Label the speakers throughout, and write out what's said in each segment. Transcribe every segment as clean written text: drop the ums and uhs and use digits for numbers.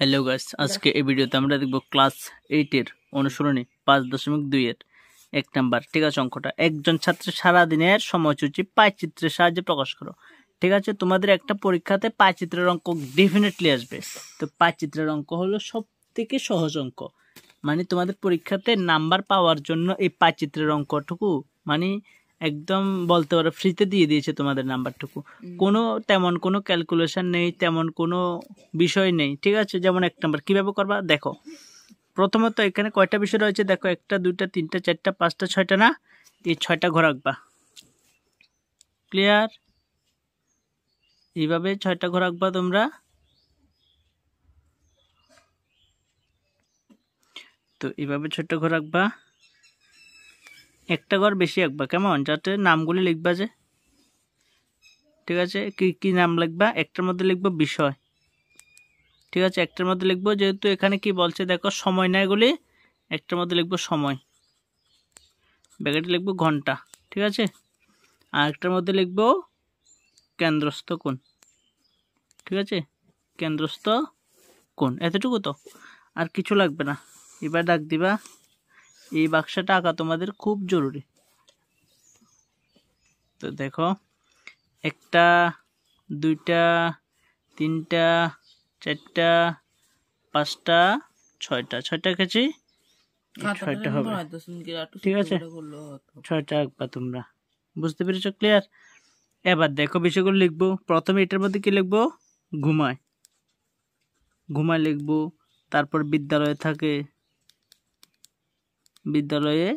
Speaker 1: Hello guys, আজকে এই ভিডিওতে আমরা দেখব ক্লাস 8 এর অনুসরণী 5.2 এর 1 নাম্বার। ঠিক আছে, অঙ্কটা একজন ছাত্রের সারা দিনের সময়সূচি পাইচিত্রের সাহায্যে প্রকাশ করো। ঠিক আছে, তোমাদের একটা পরীক্ষাতে পাইচিত্রের অঙ্ক ডেফিনেটলি আসবে। তো পাইচিত্রের অঙ্ক হলো সবথেকে সহজ অঙ্ক, মানে তোমাদের পরীক্ষাতে নাম্বার পাওয়ার জন্য এই পাইচিত্রের অঙ্কটুকু মানে একদম বলতে পারো ফ্রিতে দিয়ে দিয়েছে তোমাদের নাম্বারটুকু। কোনো তেমন কোনো ক্যালকুলেশন নেই, তেমন কোনো বিষয় নেই। ঠিক আছে, যেমন 1 নাম্বার কীভাবে করবা দেখো। প্রথমত এখানে কয়টা বিষয় রয়েছে দেখো, 1টা 2টা 3টা 4টা 5টা 6টা, না এই 6টা ঘর আঁকবা। ক্লিয়ার? এইভাবে 6টা ঘর আঁকবা তোমরা। তো এইভাবে 6টা ঘর আঁকবা, একটা ঘর বেশি আঁকবা, কেমন, যাতে নামগুলি লিখবা যে। ঠিক আছে, কি নাম লিখবা? একটার মধ্যে লিখবো বিষয়। ঠিক আছে, একটার মধ্যে লিখবো, যেহেতু এখানে কি বলছে দেখো সময় না, এগুলি একটার মধ্যে লিখবো সময়, ব্র্যাকেটে লিখবো ঘন্টা। ঠিক আছে, আর একটার মধ্যে লিখবো কেন্দ্রস্থ কোণ। ঠিক আছে, কেন্দ্রস্থ কোণ, এতটুকু তো, আর কিছু লাগবে না। এবার ডাক দিবা। এই বাক্সটা আঁকা তোমাদের খুব জরুরি। তো দেখো, 1টা 2টা 3টা 4টা 5টা 6টা কেছি 6টা হবে। ঠিক আছে, 6টা আঁকবা তোমরা, বুঝতে পেরেছো? ক্লিয়ার? এবার দেখো বিষয়গুলো লিখবো। প্রথমে এটার মধ্যে কি লিখবো? ঘুমায়, ঘুমায় লিখবো। তারপর বিদ্যালয়ে থাকে, বিদ্যালয়ে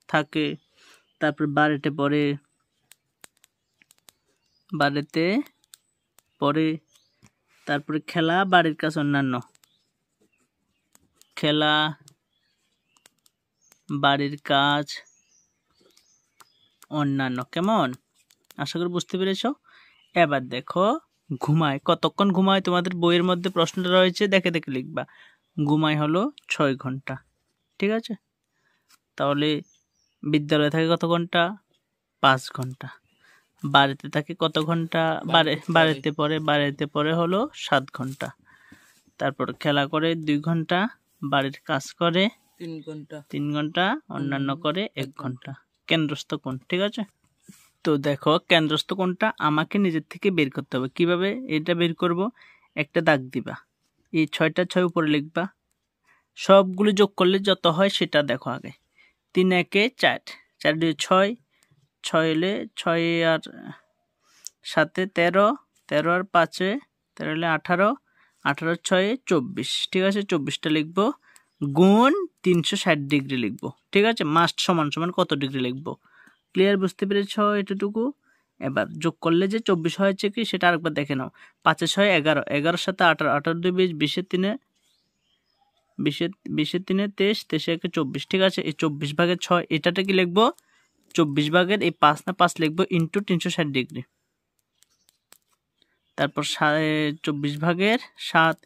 Speaker 1: থাকে। তারপর বাড়িতে পড়ে, বাড়িতে পড়ে। তারপরে খেলা, বাড়ির কাজ, অন্যান্য, খেলা, বাড়ির কাজ, অন্যান্য। কেমন? আশা করি বুঝতে পেরেছ। এবার দেখো ঘুমায়, কতক্ষণ ঘুমায়? তোমাদের বইয়ের মধ্যে প্রশ্নটা রয়েছে, দেখে দেখে লিখবা। ঘুমায় হলো 6 ঘন্টা। ঠিক আছে, তাহলে বিদ্যালয়ে থাকে কত ঘন্টা? 5 ঘন্টা। বাড়িতে থাকে কত ঘন্টা? বাড়িতে পড়ে হলো 7 ঘন্টা। তারপর খেলা করে 2 ঘন্টা, বাড়ির কাজ করে 3 ঘন্টা, অন্যান্য করে 1 ঘন্টা। কেন্দ্রস্থ কোণ। ঠিক আছে, তো দেখো কেন্দ্রস্থ কোণটা আমাকে নিজের থেকে বের করতে হবে। কিভাবে এটা বের করব? একটা দাগ দিবা, এই 6টা 6 উপরে লিখবা, সবগুলো যোগ করলে যত হয় সেটা দেখো আগে। 3 একে 4, 4 2 6, 6 হলে 6 আর 7 13, 13 আর 5 13 হলে 18, 18 6 24। ঠিক আছে, 24টা লিখবো, গুণ 360 ডিগ্রি লিখবো। ঠিক আছে, মাস্ট সমান সমান কত ডিগ্রি লিখবো। ক্লিয়ার? বুঝতে পেরেছ এটুকু? এবার যোগ করলে যে 24 হয়েছে কি সেটা আরেকবার দেখে নাও। 5 6 11, 11 7 18, 18 2 20, 20 3 23, 23 1 24। ঠিক আছে, এই 24 ভাগের 6 এটাতে কি লিখবো? 24 ভাগের এই 5 না 5 লিখবো ইন্টু 360 ডিগ্রি। তারপর 24 ভাগের 7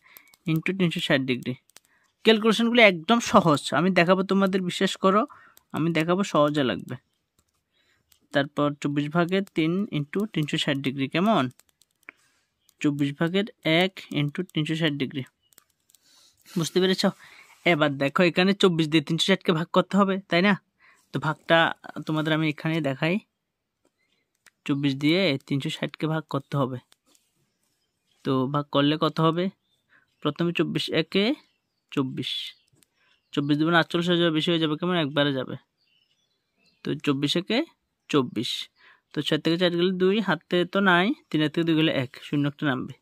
Speaker 1: ইন্টু 360 ডিগ্রি। ক্যালকুলেশনগুলো একদম সহজ, আমি দেখাবো তোমাদের, বিশ্বাস করো আমি দেখাবো, সহজে লাগবে। তারপর 24 ভাগের 3 ইন্টু 360 ডিগ্রি। কেমন? 24 ভাগের 1 ইন্টু 360 ডিগ্রি। বুঝতে পেরেছ? এবার দেখো এখানে 24 দিয়ে 360কে ভাগ করতে হবে, তাই না? তো ভাগটা তোমাদের আমি এখানে দেখাই। 24 দিয়ে 360কে ভাগ করতে হবে। তো ভাগ করলে কত হবে? প্রথমে 24 একে 24, 24 দেবেন 48 হয়ে যাবে, বেশি হয়ে যাবে, কেমন, একবারে যাবে। তো 24 একে 24, তো 6 থেকে 4 গেলে 2, হাতে তো নাই, 3 থেকে 2 গেলে 1, শূন্য একটা নামবে।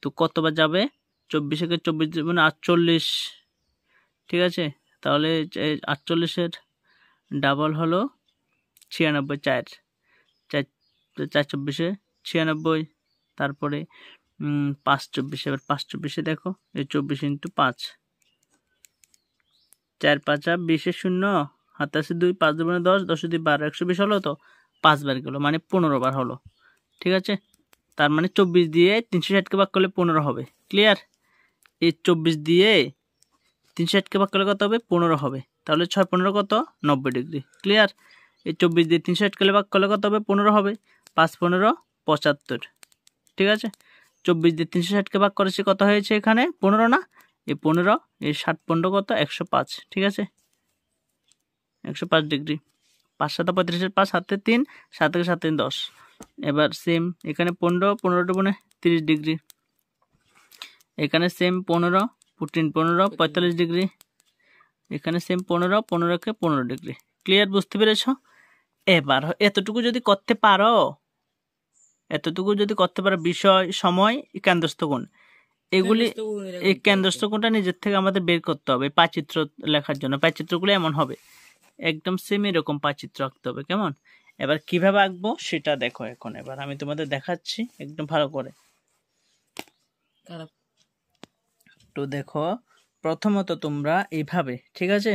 Speaker 1: তো কতবার যাবে? 24 একে 24 দেবেন 48। ঠিক আছে, তাহলে 48-এর ডাবল হলো 96, 4 4 24-এ 96। তারপরে 5 24, এবার 5 24-এ দেখো, এই 24 ইন্টু 5, 4 5 20, 0 হাতে আছে 2, 5 2 10, 10 2 12, 120 হলো। তো 5 বার গেলো, মানে 15 বার হলো। ঠিক আছে, তার মানে 24 দিয়ে 360কে ভাগ করলে 15 হবে। ক্লিয়ার? এই 24 দিয়ে 360কে ভাগ করলে কত হবে? 15 হবে। তাহলে 6 15 কত? 90 ডিগ্রি। ক্লিয়ার? এই 24 দিয়ে 360কে ভাগ করলে কত হবে? 15 হবে। 5 15 75। ঠিক আছে, 24 দিয়ে 360কে ভাগ করেছি, কত হয়েছে এখানে 15 না, এই 15 এই 60 15 কত 105, ঠিক আছে 105 ডিগ্রি। 5 7 35 5 7 3 7 7 3 10। এবার সেম এখানে 15 15 × 30 ডিগ্রি, এখানে সেম 15 14 15 45 ডিগ্রি, এখানে সেম 15 15কে 15 ডিগ্রি। ক্লিয়ার, বুঝতে পেরেছ? এবার এতটুকু যদি করতে পারো, বিষয় সময় কেন্দ্রস্থ কোণ, এগুলি এই কেন্দ্রস্থ কোণটা নিজের থেকে আমাদের বের করতে হবে পাচিত্র লেখার জন্য। পাচিত্রগুলো এমন হবে, একদম সেম এরকম পাচিত্র আঁকতে হবে, কেমন? এবার কিভাবে আঁকবো সেটা দেখো এখন। এবার আমি তোমাদের দেখাচ্ছি একদম ভালো করে। তো দেখো, প্রথমত তোমরা এইভাবে, ঠিক আছে,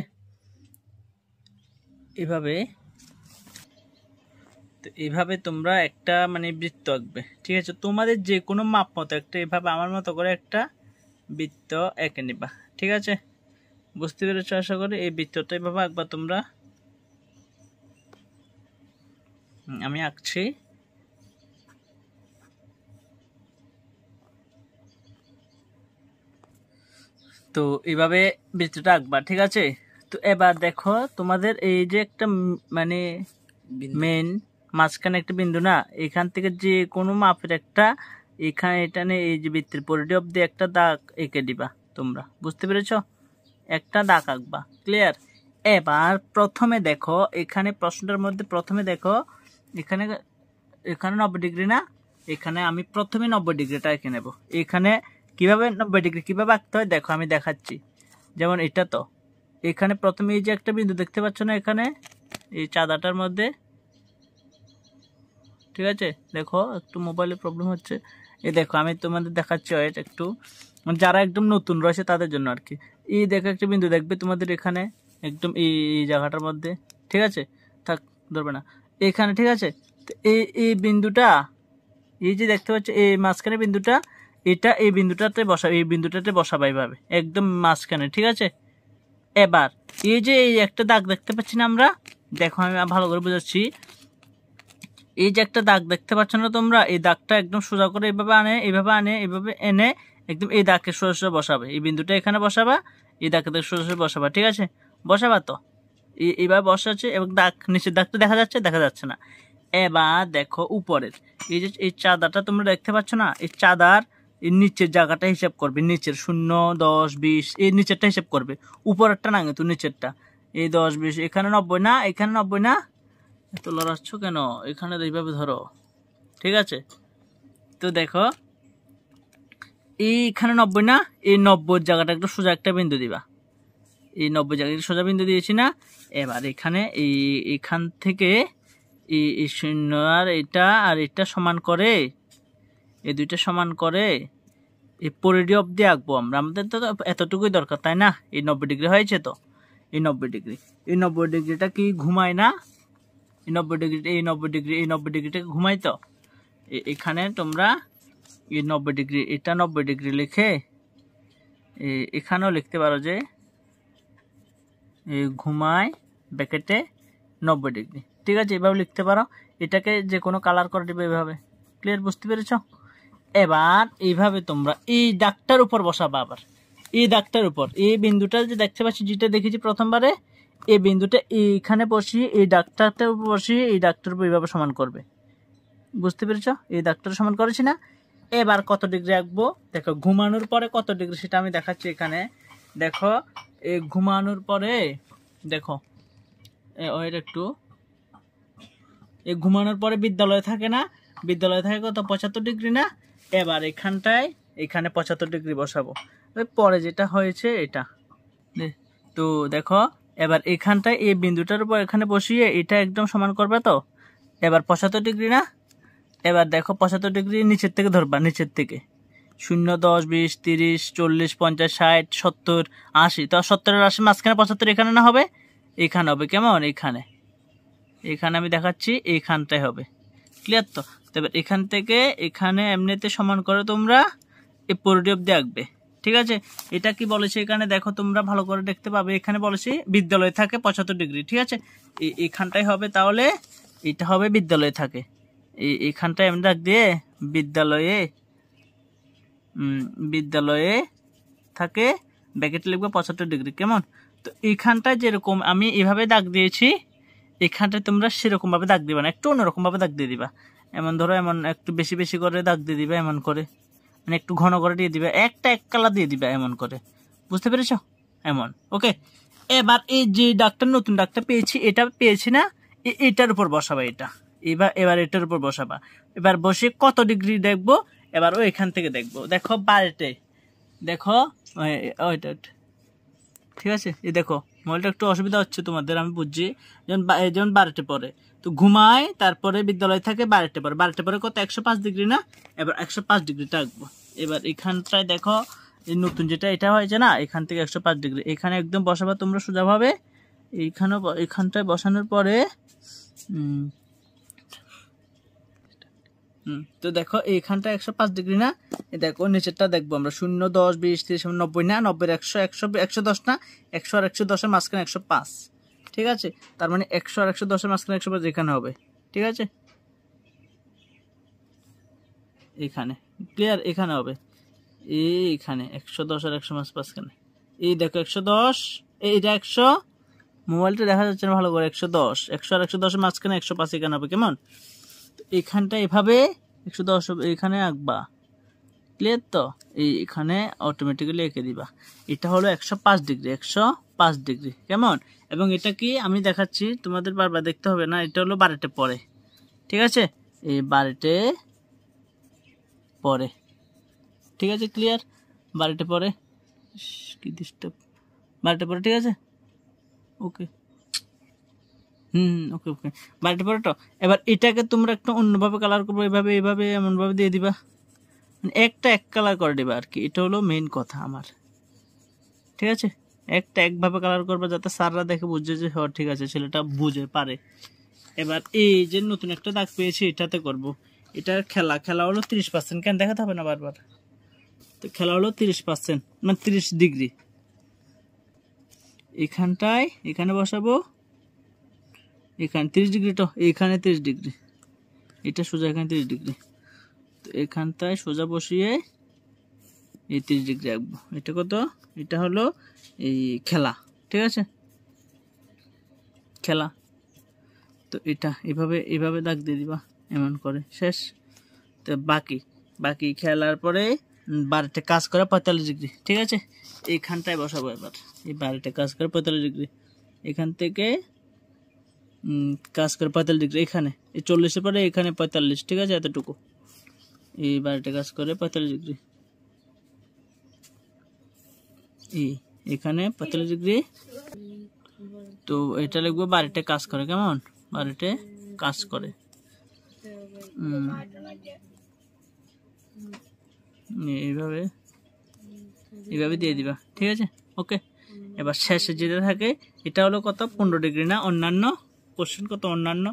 Speaker 1: এইভাবে তোমরা একটা মানে বৃত্ত আঁকবে, ঠিক আছে? তোমাদের যে কোনো মাপ মতো একটা এভাবে আমার মতো করে একটা বৃত্ত এঁকে নিবা, ঠিক আছে? বুঝতে পেরেছো আশা করি। এই বৃত্তটা এভাবে আঁকবা তোমরা। আমি আঁকছি। তো এইভাবে বৃত্তটা আঁকবা, ঠিক আছে? তো এবার দেখো, তোমাদের এই যে একটা মানে মেন মাঝখানে একটা বিন্দু না, এখান থেকে যে কোনো মাপের একটা এখানে এটা নিয়ে এই যে বৃত্তের পরিধি অবধি একটা দাগ এঁকে দিবা তোমরা, বুঝতে পেরেছো? একটা দাগ আঁকবা, ক্লিয়ার? এবার প্রথমে দেখো, এখানে প্রশ্নটার মধ্যে প্রথমে দেখো এখানে 90 ডিগ্রি না, এখানে আমি প্রথমে 90 ডিগ্রিটা এঁকে নেব। এখানে কিভাবে 90 ডিগ্রি কিভাবে আঁকতে হয় দেখো, আমি দেখাচ্ছি। যেমন এটা তো এখানে প্রথমে এই যে একটা বিন্দু দেখতে পাচ্ছ না এখানে এই চাঁদাটার মধ্যে, ঠিক আছে? দেখো একটু মোবাইলে প্রবলেম হচ্ছে, এই দেখো আমি তোমাদের দেখাচ্ছি, একটু যারা একদম নতুন রয়েছে তাদের জন্য আর কি। এই দেখো একটা বিন্দু দেখবে তোমাদের এখানে একদম এই জায়গাটার মধ্যে, ঠিক আছে? থাক, ধরবে না এখানে, ঠিক আছে? তো এই বিন্দুটা, এই যে দেখতে পাচ্ছ এই মাঝখানে বিন্দুটা, এটা এই বিন্দুটাতে বসাবে, এই বিন্দুটাতে বসাবে এইভাবে একদম মাঝখানে, ঠিক আছে? এবার এই যে এই একটা দাগ দেখতে পাচ্ছি না আমরা, দেখো আমি ভালো করে বোঝাচ্ছি। এই যে একটা দাগ দেখতে পাচ্ছ না তোমরা, এই দাগটা একদম সোজা করে এইভাবে এনে একদম এই দাগকে সোজা সোজা বসাবে, এই বিন্দুটা এখানে বসাবা, এই দাগকে সোজা সোজা বসাবা, ঠিক আছে? বসাবা তো এইভাবে বসাচ্ছে, এবং দাগ নিচের দাগটা দেখা যাচ্ছে না। এবার দেখো উপরের এই যে এই চাঁদাটা তোমরা দেখতে পাচ্ছ না, এই চাঁদার এই নিচের জায়গাটা হিসাব করবে, নিচের 0 10 20 এই নিচেরটা হিসাব করবে, উপরেরটা না কিন্তু নিচেরটা। এই 10 20 এখানে 90 না, এখানে 90 না, এত লড়াচ্ছ কেন? এখানে এইভাবে ধরো, ঠিক আছে? তো দেখো এইখানে 90 না, এই 90 জায়গাটা একটু সোজা একটা বিন্দু দিবা, এই 90 জায়গায় সোজা বিন্দু দিয়েছি না। এবার এখানে এখান থেকে এই 0 আর এটা সমান করে, এই দুইটা সমান করে এই পরিধি অবধি আঁকবো আমরা। আমাদের তো এতটুকুই দরকার, তাই না? এই 90 ডিগ্রি হয়েছে তো, এই 90 ডিগ্রিটা কি ঘুমায় না? এই 90 ডিগ্রিটাকে ঘুমাই তো। এখানে তোমরা এই 90 ডিগ্রি, এটা 90 ডিগ্রি লিখে এখানেও লিখতে পারো যে ঘুমায় ব্র্যাকেটে 90 ডিগ্রি, ঠিক আছে? এভাবে লিখতে পারো। এটাকে যে কোনো কালার করে দেবে এভাবে, ক্লিয়ার, বুঝতে পেরেছ? এবার এইভাবে তোমরা এই দাগটার উপর বসাবা, আবার এই দাগটার উপর এই বিন্দুটা যে দেখতে পাচ্ছি, যেটা দেখেছি প্রথমবারে, এই বিন্দুটা এইখানে বসিয়ে এই দাগটার উপর বসিয়ে এই দাগটার উপর এইভাবে সমান করবে, বুঝতে পেরেছ? এই দাগটা সমান করেছি না। এবার কত ডিগ্রি আঁকবো দেখো, ঘুমানোর পরে কত ডিগ্রি সেটা আমি দেখাচ্ছি এখানে। দেখো এই ঘুমানোর পরে দেখো একটু, এই ঘুমানোর পরে বিদ্যালয়ে থাকে না, বিদ্যালয়ে থাকে কত 75 ডিগ্রি না। এবার এখানটায় এখানে 75 ডিগ্রি বসাবো, পরে যেটা হয়েছে এটা। তো দেখো এবার এখানটায় এই বিন্দুটার উপর এখানে বসিয়ে এটা একদম সমান করবে তো। এবার 75 ডিগ্রি না, এবার দেখো 75 ডিগ্রি নিচের থেকে ধরবা, নিচের থেকে 0 10 20 30 40 50 60 70 80, তো 70 আর 80 মাঝখানে 75 এখানে না হবে, এখানে হবে, কেমন? এখানে আমি দেখাচ্ছি, এইখানটাই হবে, ক্লিয়ার তো? তবে এখান থেকে এখানে এমনিতে সমান করে তোমরা এই পরিধি অবধি আঁকবে, ঠিক আছে? এটা কি বলেছে এখানে দেখো, তোমরা ভালো করে দেখতে পাবে, এখানে বলেছে বিদ্যালয়ে থাকে 75 ডিগ্রি, ঠিক আছে? এখানটাই হবে, তাহলে এটা হবে বিদ্যালয়ে থাকে, এখানটায় আমি দাগ দিয়ে বিদ্যালয়ে বিদ্যালয়ে থাকে, ব্র্যাকেটে লিখবো 75 ডিগ্রি। কেমন? তো এইখানটায় যেরকম আমি এভাবে দাগ দিয়েছি, এখানটায় তোমরা সেরকম ভাবে দাগ দিবা না, একটু অন্যরকম ভাবে দাগ দিয়ে দিবা। এমন ধরো, এমন একটু বেশি বেশি করে দাগ দিয়ে দিবা, এমন করে, মানে একটু ঘন করে দিয়ে দিবা, একটা এক কালার দিয়ে দিবা এমন করে। বুঝতে পেরেছ? এমন। ওকে, এবার এই যে দাগটা, নতুন দাগটা পেয়েছি, এটা পেয়েছি না, এটার উপর বসাবা এটা। এবার এটার উপর বসাবা। এবার বসে কত ডিগ্রি দেখবো, এবার এখান থেকে দেখবো। দেখো বারেটে, দেখো ওইটা, ঠিক আছে? এই দেখো, মোবাইলটা একটু অসুবিধা হচ্ছে তোমাদের, আমি বুঝছি। যেমন 12টে পরে তো ঘুমায়, তারপরে বিদ্যালয় থাকে 12টে পরে। 12টে পরে কত? 105 ডিগ্রি না? এবার 105 ডিগ্রিটা আঁকবো। এবার এখানটায় দেখো, এই নতুন যেটা এটা হয়েছে না, এখান থেকে 105 ডিগ্রি এখানে একদম বসাবা তোমরা সোজাভাবে। এখানটায় বসানোর পরে তো দেখো এইখানটা 105 ডিগ্রি না? দেখো নিচেরটা দেখবো আমরা 0, 10, 20, 30, 90 না, 90, 100, 110 না, 100 আর 110 মাঝখানে 105। ঠিক আছে? তার মানে 100 আর 110 মাঝখানে 105 এখানে হবে। ঠিক আছে? এখানে ক্লিয়ার? এখানে হবে এইখানে 110 আর 105 মাঝখানে। এই দেখো 110, এইটা 100, মোবাইলটা দেখা যাচ্ছে না ভালো করে। 110, 100 আর 110 মাঝখানে 105 এখানে হবে। কেমন? এখানটা এভাবে 110 এখানে আঁকবা। ক্লিয়ার তো? এখানে অটোমেটিক্যালি এঁকে দিবা। এটা হলো 105 ডিগ্রি, 105 ডিগ্রি। কেমন? এবং এটা কি আমি দেখাচ্ছি, তোমাদের বারবার দেখতে হবে না। এটা হলো 12টে পরে। ঠিক আছে? এই 12টে পরে। ঠিক আছে? ক্লিয়ার? 12টে পরে, কি ডিস্টার্ব, 12টে পরে। ঠিক আছে? ওকে, ওকে ওকে, 12টে পরে তো। এবার এটাকে তোমরা একটু অন্যভাবে কালার করবো, এভাবে এভাবে এমনভাবে দিয়ে দিবা, একটা এক কালার করে দিবা আর কি। এটা হলো মেইন কথা আমার। ঠিক আছে? একটা একভাবে কালার করবা, যাতে স্যাররা দেখে বুঝে যে হ্যাঁ ঠিক আছে, ছেলেটা বুঝে পারে। এবার এই যে নতুন একটা দাগ পেয়েছি, এটাতে করব। এটার খেলা হলো 30%। কেন দেখাতে হবে না বারবার? তো খেলা হলো 30%, মানে 30 ডিগ্রি। এখানটায় এখানে বসাবো, এখানে 30 ডিগ্রি, তো এখানে 30 ডিগ্রি, এটা সোজা এখানে 30 ডিগ্রি। তো এখানটায় সোজা বসিয়ে এই 30 ডিগ্রি আঁকবো। এটা কত? এটা হলো এই খেলা। ঠিক আছে? খেলা। তো এটা এভাবে দাগ দিয়ে দিবা এমন করে, শেষ। তো বাকি খেলার পরে 12টে কাজ করে 45 ডিগ্রি। ঠিক আছে? এইখানটায় বসাবো এবার। এই 12টে কাজ করে 45 ডিগ্রি, এখান থেকে কাজ করে 45 ডিগ্রি এখানে। এই 40-এর পরে এখানে 45। ঠিক আছে? এতটুকু। এই 12টে কাজ করে 45 ডিগ্রি, এখানে 45 ডিগ্রি। তো এটা লিখবো 12টে কাজ করে। কেমন? 12টে কাজ করে। এইভাবে দিয়ে দিবা। ঠিক আছে? ওকে। এবার শেষে যেটা থাকে, এটা হলো কত? 15 ডিগ্রি না? অন্যান্য কোশ্চেন কত? অন্যান্য।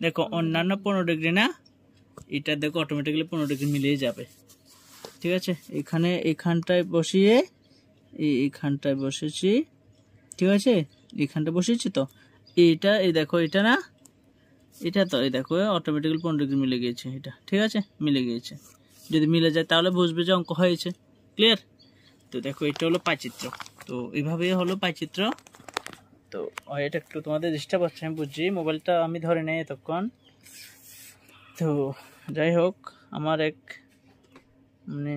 Speaker 1: দেখো অন্যান্য 15 ডিগ্রি না? এটা দেখো অটোমেটিক্যালি 15 ডিগ্রি মিলিয়ে যাবে। ঠিক আছে? এখানটায় বসিয়ে এইখানটায় বসেছি। ঠিক আছে? এখানটা বসিয়েছি তো। এইটা এই দেখো, এটা না, এটা তো এই দেখো অটোমেটিক্যালি 15 ডিগ্রি মিলে গিয়েছে এটা। ঠিক আছে? মিলে গিয়েছে। যদি মিলে যায় তাহলে বুঝবে যে অঙ্ক হয়েছে। ক্লিয়ার? তো দেখো এটা হলো পাইচিত্র। তো এইভাবেই হলো পাইচিত্র। তো এটা একটু তোমাদের ডিস্টার্ব হচ্ছে, আমি বুঝছি, মোবাইলটা আমি ধরে নেই এতক্ষণ। তো যাই হোক, আমার এক মানে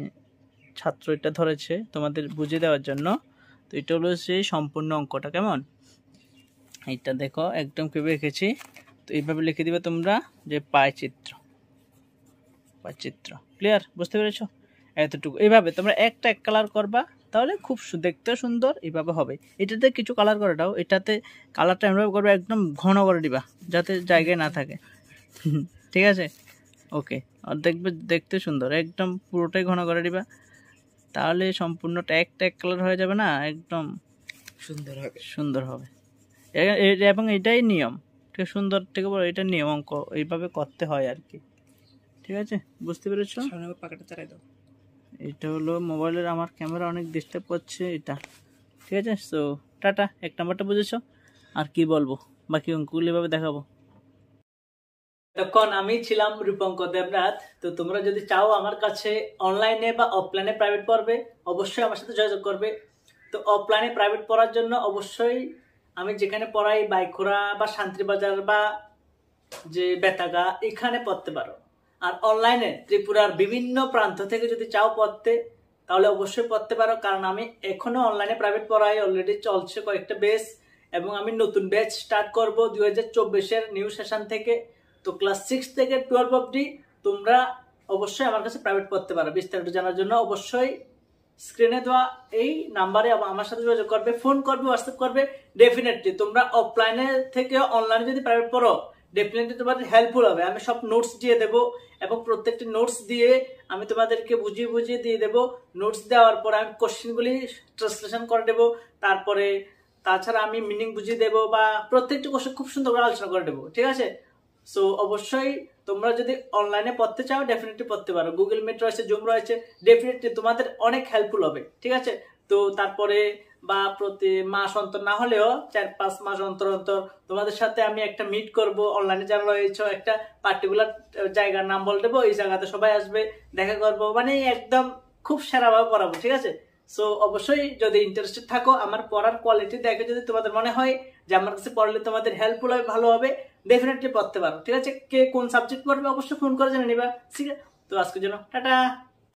Speaker 1: ছাত্র এটা ধরেছে তোমাদের বুঝিয়ে দেওয়ার জন্য। তো এটা হলো সেই সম্পূর্ণ অঙ্কটা। কেমন? এটা দেখো একদম কিভাবে রেখেছি। তো এইভাবে লিখে দিবে তোমরা যে পাইচিত্র। ক্লিয়ার? বুঝতে পেরেছ? এতটুকু। এইভাবে তোমরা একটা এক কালার করবা, তাহলে খুব দেখতে সুন্দর এইভাবে হবে। এটাতে কিছু কালার করে দাও, এটাতে কালারটা এমনভাবে করবে একদম ঘন করে দিবা, যাতে জায়গায় না থাকে। ঠিক আছে? ওকে। আর দেখবে দেখতে সুন্দর, একদম পুরোটাই ঘন করে দিবা, তাহলে সম্পূর্ণটা একটা এক কালার হয়ে যাবে না, একদম সুন্দর হবে। এবং এটাই নিয়ম। ঠিক সুন্দর থেকে বড়, এটা নিয়ম, অঙ্ক এইভাবে করতে হয় আর কি। ঠিক আছে? বুঝতে পেরেছো? পাখাটা চালাই দাও। এটা হলো মোবাইলের, আমার ক্যামেরা অনেক ডিস্টার্ব করছে এটা। ঠিক আছে? So tata. 1 নাম্বারটা বুঝেছো? আর কি বলবো, বাকি অঙ্কগুলো এভাবে দেখাবো। তখন আমি ছিলাম রূপঙ্কর দেবনাথ। তো তোমরা যদি চাও আমার কাছে অনলাইনে বা অফলাইনে প্রাইভেট পড়বে, অবশ্যই আমার সাথে যোগাযোগ করবে। তো অফলাইনে প্রাইভেট পড়ার জন্য অবশ্যই আমি যেখানে পড়াই বাইখোড়া বা শান্তিবাজার বা যে বেতাগা এখানে পড়তে পারো। আর অনলাইনে ত্রিপুরার বিভিন্ন প্রান্ত থেকে যদি চাও পড়তে, তাহলে অবশ্যই পড়তে পারো, কারণ আমি এখনো অনলাইনে প্রাইভেট পড়াই, অলরেডি চলছে কয়েকটা ব্যাচ, এবং আমি নতুন ব্যাচ স্টার্ট করব 2024-এর নিউ সেশন থেকে। তো ক্লাস 6 থেকে 12 অবধি তোমরা অবশ্যই আমার কাছে প্রাইভেট পড়তে পারো। বিস্তারিত জানার জন্য অবশ্যই স্ক্রিনে দেওয়া এই নাম্বারে আমার সাথে যোগাযোগ করবে, ফোন করবে, হোয়াটসঅ্যাপ করবে। ডেফিনেটলি তোমরা অফলাইনে থেকে অনলাইনে যদি প্রাইভেট পড়ো, ডেফিনেটলি তোমাদের হেল্পফুল হবে। আমি সব নোটস দিয়ে দেবো, এবং প্রত্যেকটি নোটস দিয়ে আমি তোমাদেরকে বুঝিয়ে বুঝিয়ে দিয়ে দেবো। নোটস দেওয়ার পর আমি কোশ্চেনগুলি ট্রান্সলেশন করে দেবো, তারপরে তাছাড়া আমি মিনিং বুঝিয়ে দেবো, বা প্রত্যেকটি কোশ্চেন খুব সুন্দর করে আলোচনা করে দেবো, ঠিক আছে? সো অবশ্যই তোমরা যদি অনলাইনে পড়তে চাও ডেফিনেটলি পড়তে পারো। গুগল মিট রয়েছে, জুম রয়েছে, ডেফিনেটলি তোমাদের অনেক হেল্পফুল হবে, ঠিক আছে? তো তারপরে বা প্রতি মাস অন্তর না হলেও 4-5 মাস অন্তর অন্তর তোমাদের সাথে আমি একটা মিট করব। অনলাইনে যারা রয়েছে একটা পার্টিকুলার জায়গার নাম বলে দেবো, এই জায়গাতে সবাই আসবে, দেখা করবো, মানে একদম খুব সেরাভাবে পড়াবো, ঠিক আছে? সো অবশ্যই যদি ইন্টারেস্টেড থাকো, আমার পড়ার কোয়ালিটি দেখে যদি তোমাদের মনে হয় যে আমার কাছে পড়লে তোমাদের হেল্পফুল হবে, ভালো হবে, ডেফিনেটলি পড়তে পারো, ঠিক আছে? কে কোন সাবজেক্ট পড়বে অবশ্যই ফোন করে জেনে নিবা, ঠিক আছে? তো আজকের জন্য টাটা।